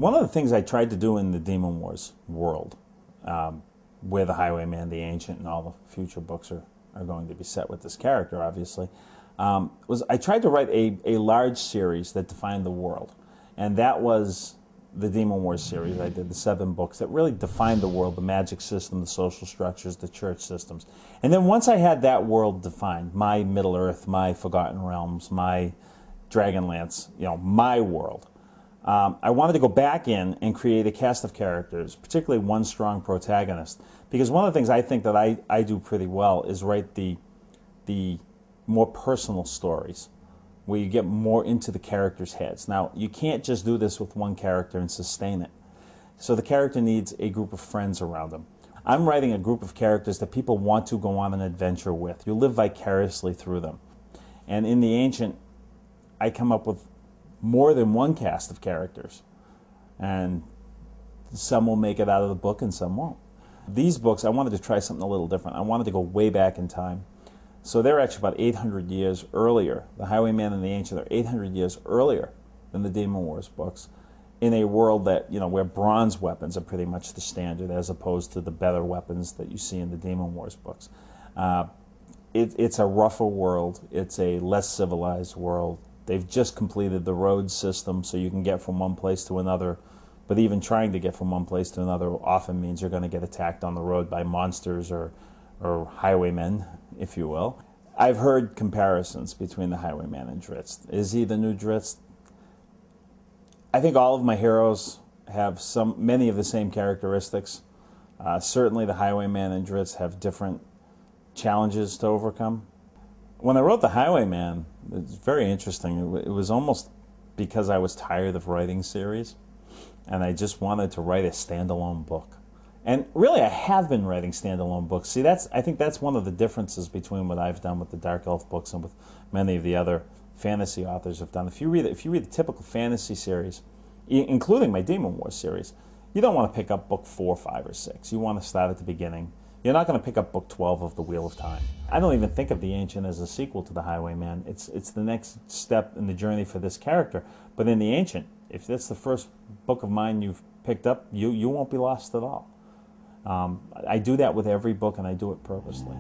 One of the things I tried to do in the Demon Wars world, where the Highwayman, the Ancient, and all the future books are going to be set with this character, obviously, was I tried to write a large series that defined the world. And that was the Demon Wars series. I did the 7 books that really defined the world, the magic system, the social structures, the church systems. And then once I had that world defined, my Middle-earth, my Forgotten Realms, my Dragonlance, my world, I wanted to go back in and create a cast of characters, particularly one strong protagonist. Because one of the things I think that I do pretty well is write the more personal stories, where you get more into the characters' heads. Now, you can't just do this with one character and sustain it. So the character needs a group of friends around them. I'm writing a group of characters that people want to go on an adventure with. You live vicariously through them. And in The Ancient, I come up with more than one cast of characters. And some will make it out of the book and some won't. These books, I wanted to try something a little different. I wanted to go way back in time. So they're actually about 800 years earlier. The Highwayman and the Ancient are 800 years earlier than the Demon Wars books, in a world that, where bronze weapons are pretty much the standard, as opposed to the better weapons that you see in the Demon Wars books. It's a rougher world. It's a less civilized world. They've just completed the road system, so you can get from one place to another. But even trying to get from one place to another often means you're going to get attacked on the road by monsters or highwaymen, if you will. I've heard comparisons between the Highwayman and Drizzt. Is he the new Drizzt? I think all of my heroes have many of the same characteristics. Certainly the Highwayman and Drizzt have different challenges to overcome. When I wrote the Highwayman, it's very interesting. It was almost because I was tired of writing series, and I just wanted to write a standalone book. And really, I have been writing standalone books. See, I think that's one of the differences between what I've done with the Dark Elf books and with many of the other fantasy authors have done. If you read the typical fantasy series, including my Demon Wars series, you don't want to pick up book 4, 5, or 6. You want to start at the beginning. You're not going to pick up book 12 of the Wheel of Time. I don't even think of The Ancient as a sequel to the Highwayman. It's the next step in the journey for this character. But in The Ancient, if that's the first book of mine you've picked up, you won't be lost at all. I do that with every book, and I do it purposely.